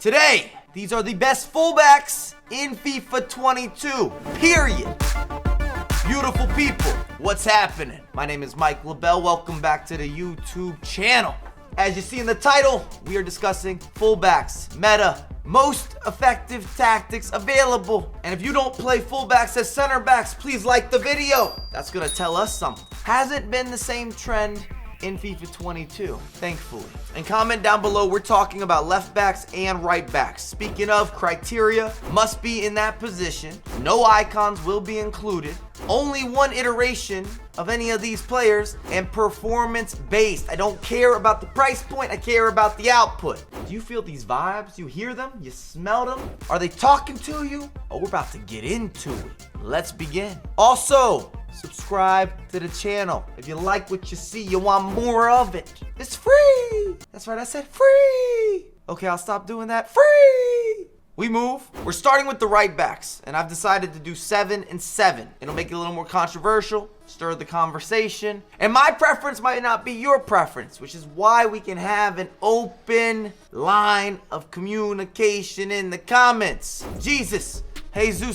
Today, these are the best fullbacks in FIFA 22, period. Beautiful people, what's happening? My name is LaBelle. Welcome back to the YouTube channel. As you see in the title, we are discussing fullbacks, meta, most effective tactics available. And if you don't play fullbacks as center backs, please like the video. That's gonna tell us something. Hasn't been the same trend in FIFA 22, thankfully. And comment down below, we're talking about left backs and right backs. Speaking of, criteria must be in that position. No icons will be included. Only one iteration of any of these players, and performance based. I don't care about the price point, I care about the output. Do you feel these vibes? You hear them? You smell them? Are they talking to you? Oh, we're about to get into it. Let's begin. Also, subscribe to the channel. If you like what you see, you want more of it. It's free. That's right, I said free. Okay, I'll stop doing that. Free. We move. We're starting with the right backs, and I've decided to do 7 and 7. It'll make it a little more controversial, stir the conversation, and my preference might not be your preference, which is why we can have an open line of communication in the comments. Jesus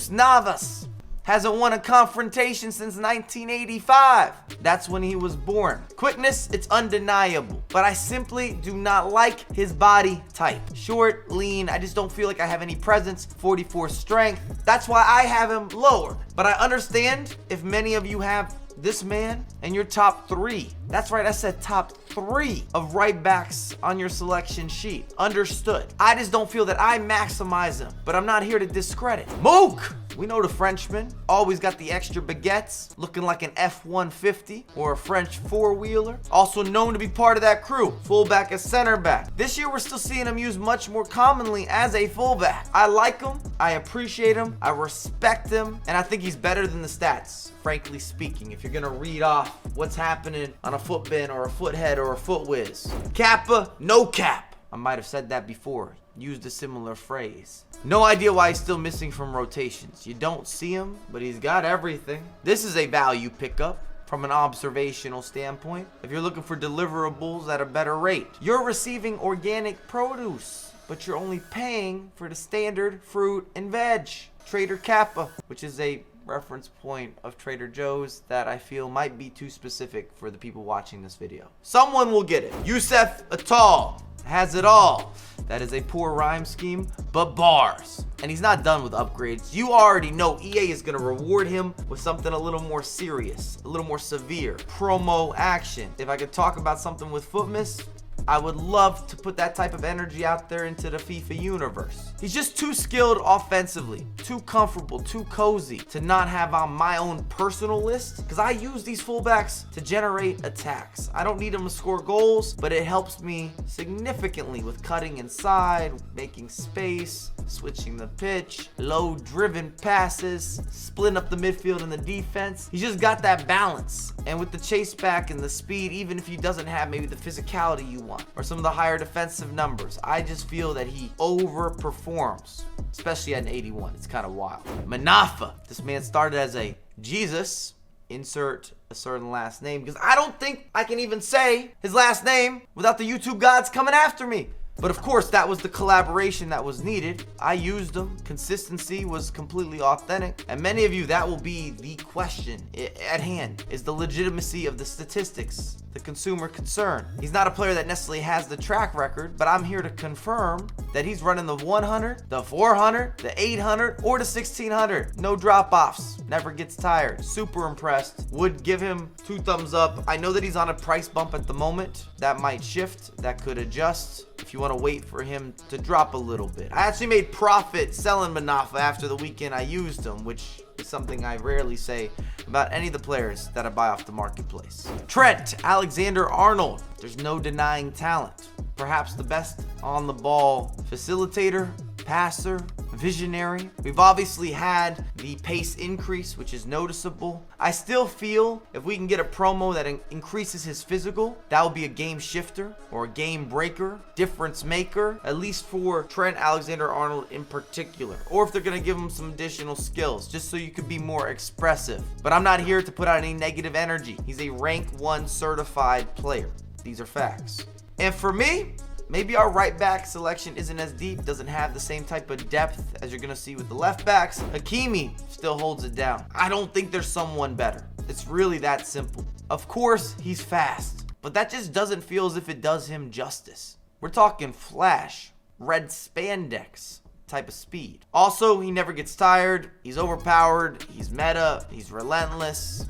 Navas hasn't won a confrontation since 1985. That's when he was born. Quickness, it's undeniable, but I simply do not like his body type. Short, lean, I just don't feel like I have any presence. 44 strength, that's why I have him lower. But I understand if many of you have this man and your top 3. That's right, I said top 3 of right backs on your selection sheet. Understood. I just don't feel that I maximize him, but I'm not here to discredit. Mook! We know the Frenchman, always got the extra baguettes, looking like an F-150 or a French four-wheeler. Also known to be part of that crew, fullback as center back. This year we're still seeing him used much more commonly as a fullback. I like him, I appreciate him, I respect him, and I think he's better than the stats, frankly speaking, if you're gonna read off what's happening on a foot bin or a foot head or a foot whiz. Kappa, no cap. I might have said that before, used a similar phrase. No idea why he's still missing from rotations. You don't see him, but he's got everything. This is a value pickup from an observational standpoint. If you're looking for deliverables at a better rate, you're receiving organic produce, but you're only paying for the standard fruit and veg. Trader Kappa, which is a reference point of Trader Joe's that I feel might be too specific for the people watching this video. Someone will get it. Youssef Atal has it all. That is a poor rhyme scheme, but bars. And he's not done with upgrades. You already know EA is gonna reward him with something a little more serious, a little more severe. Promo action. If I could talk about something with Footmas, I would love to put that type of energy out there into the FIFA universe. He's just too skilled offensively, too comfortable, too cozy to not have on my own personal list, because I use these fullbacks to generate attacks. I don't need them to score goals, but it helps me significantly with cutting inside, making space, switching the pitch, low driven passes, splitting up the midfield and the defense. He's just got that balance. And with the chase back and the speed, even if he doesn't have maybe the physicality you want or some of the higher defensive numbers, I just feel that he overperforms, especially at an 81. It's kind of wild. Manafa, this man started as a Jesus, insert a certain last name, because I don't think I can even say his last name without the YouTube gods coming after me. But of course, that was the collaboration that was needed. I used them. Consistency was completely authentic. And many of you, that will be the question at hand, is the legitimacy of the statistics, the consumer concern. He's not a player that necessarily has the track record, but I'm here to confirm that he's running the 100, the 400, the 800, or the 1600. No drop-offs. Never gets tired. Super impressed. Would give him 2 thumbs up. I know that he's on a price bump at the moment. That might shift. That could adjust if you want to wait for him to drop a little bit. I actually made profit selling Manafa after the weekend I used him, which is something I rarely say about any of the players that I buy off the marketplace. Trent Alexander-Arnold, there's no denying talent. Perhaps the best on the ball facilitator, passer, visionary. We've obviously had the pace increase, which is noticeable. I still feel if we can get a promo that increases his physical, that would be a game shifter or a game breaker, difference maker, at least for Trent Alexander-Arnold in particular. Or if they're gonna give him some additional skills, just so you could be more expressive. But I'm not here to put out any negative energy. He's a rank 1 certified player. These are facts. And for me, maybe our right back selection isn't as deep, doesn't have the same type of depth as you're gonna see with the left backs. Hakimi still holds it down. I don't think there's someone better. It's really that simple. Of course, he's fast, but that just doesn't feel as if it does him justice. We're talking flash, red spandex type of speed. Also, he never gets tired. He's overpowered. He's meta. He's relentless.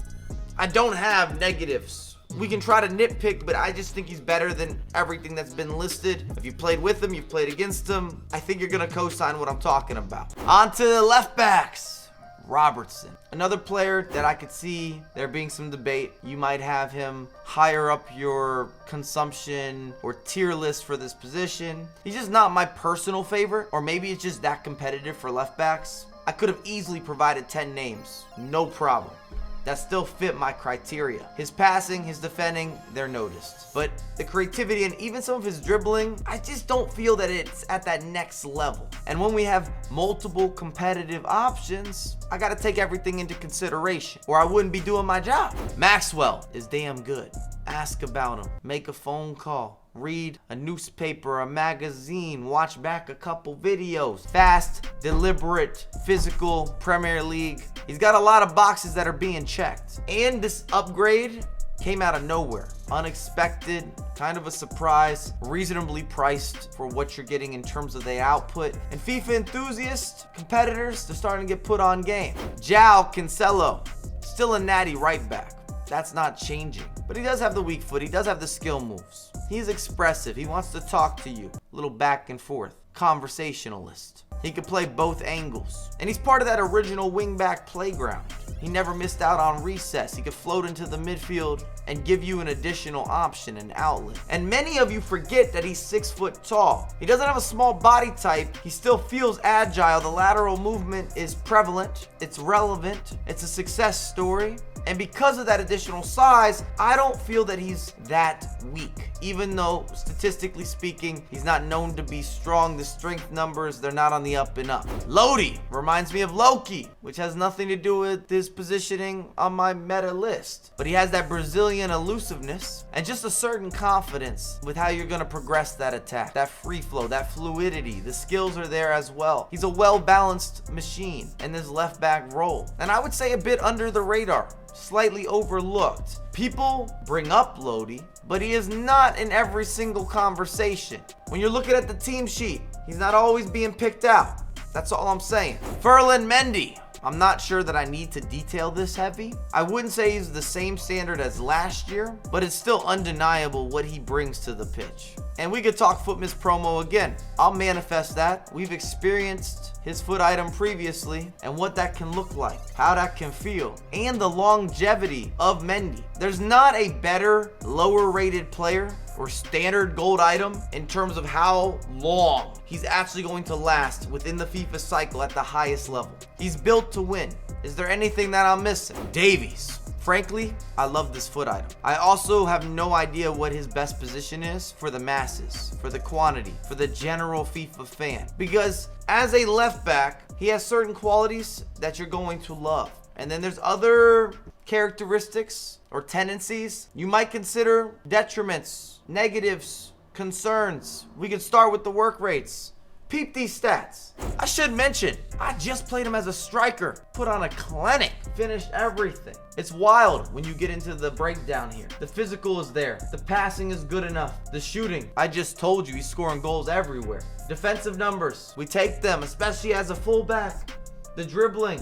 I don't have negatives. We can try to nitpick, but I just think he's better than everything that's been listed. If you played with him, you've played against him, I think you're gonna co-sign what I'm talking about. On to the left backs. Robertson, another player that I could see there being some debate. You might have him higher up your consumption or tier list for this position. He's just not my personal favorite, or maybe it's just that competitive for left backs. I could have easily provided 10 names, no problem. That still fit my criteria. His passing, his defending, they're noticed. But the creativity and even some of his dribbling, I just don't feel that it's at that next level. And when we have multiple competitive options, I gotta take everything into consideration or I wouldn't be doing my job. Maxwell is damn good. Ask about him, make a phone call, read a newspaper, a magazine, watch back a couple videos. Fast, deliberate, physical, Premier League. He's got a lot of boxes that are being checked. And this upgrade came out of nowhere. Unexpected, kind of a surprise, reasonably priced for what you're getting in terms of the output. And FIFA enthusiasts, competitors, they're starting to get put on game. João Cancelo, still a natty right back. That's not changing. But he does have the weak foot. He does have the skill moves. He's expressive. He wants to talk to you. A little back and forth. Conversationalist. He can play both angles. And he's part of that original wingback playground. He never missed out on recess. He could float into the midfield and give you an additional option, an outlet. And many of you forget that he's 6 foot tall. He doesn't have a small body type. He still feels agile. The lateral movement is prevalent. It's relevant. It's a success story. And because of that additional size, I don't feel that he's that weak. Even though, statistically speaking, he's not known to be strong. The strength numbers, they're not on the up and up. Lodi reminds me of Loki, which has nothing to do with his positioning on my meta list. But he has that Brazilian elusiveness and just a certain confidence with how you're going to progress that attack. That free flow, that fluidity, the skills are there as well. He's a well-balanced machine in this left back role. And I would say a bit under the radar. Slightly overlooked. People bring up Lodi, but he is not in every single conversation. When you're looking at the team sheet, he's not always being picked out. That's all I'm saying. Ferland Mendy. I'm not sure that I need to detail this heavy. I wouldn't say he's the same standard as last year, but it's still undeniable what he brings to the pitch. And we could talk foot miss promo again. I'll manifest that. We've experienced his foot item previously and what that can look like, how that can feel, and the longevity of Mendy. There's not a better, lower rated player or standard gold item in terms of how long he's actually going to last within the FIFA cycle at the highest level. He's built to win. Is there anything that I'm missing? Davies. Frankly, I love this foot item. I also have no idea what his best position is for the masses, for the quantity, for the general FIFA fan. Because as a left back, he has certain qualities that you're going to love. And then there's other characteristics or tendencies you might consider detriments, negatives, concerns. We could start with the work rates. Peep these stats. I should mention, I just played him as a striker. Put on a clinic. Finished everything. It's wild when you get into the breakdown here. The physical is there. The passing is good enough. The shooting, I just told you, he's scoring goals everywhere. Defensive numbers, we take them, especially as a fullback. The dribbling,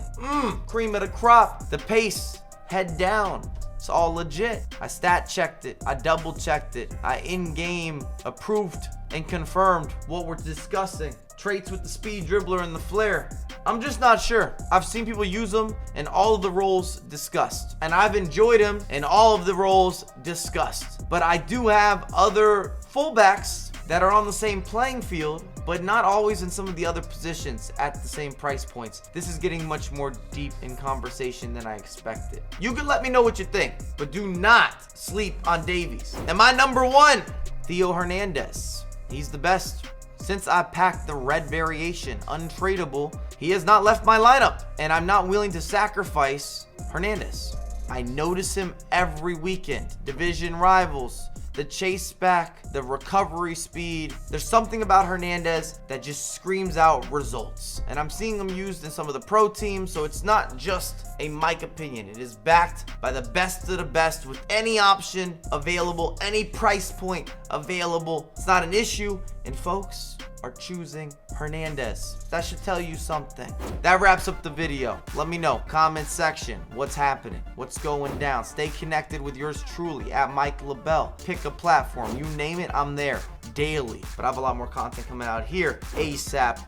cream of the crop. The pace, head down. It's all legit. I stat checked it. I double checked it. I in-game approved and confirmed what we're discussing. Traits with the speed dribbler and the flair. I'm just not sure. I've seen people use them in all of the roles discussed. And I've enjoyed him in all of the roles discussed. But I do have other fullbacks that are on the same playing field, but not always in some of the other positions at the same price points. This is getting much more deep in conversation than I expected. You can let me know what you think, but do not sleep on Davies. And my number one, Theo Hernandez. He's the best. Since I packed the red variation, untradeable, he has not left my lineup, and I'm not willing to sacrifice Hernandez. I notice him every weekend. Division rivals, the chase back, the recovery speed. There's something about Hernandez that just screams out results. And I'm seeing him used in some of the pro teams, so it's not just a Mike opinion. It is backed by the best of the best with any option available, any price point available. It's not an issue, and folks are choosing Hernandez. That should tell you something. That wraps up the video. Let me know, comment section, what's happening, what's going down. Stay connected with yours truly at Mike LaBelle. Pick a platform, you name it, I'm there daily. But I have a lot more content coming out here ASAP.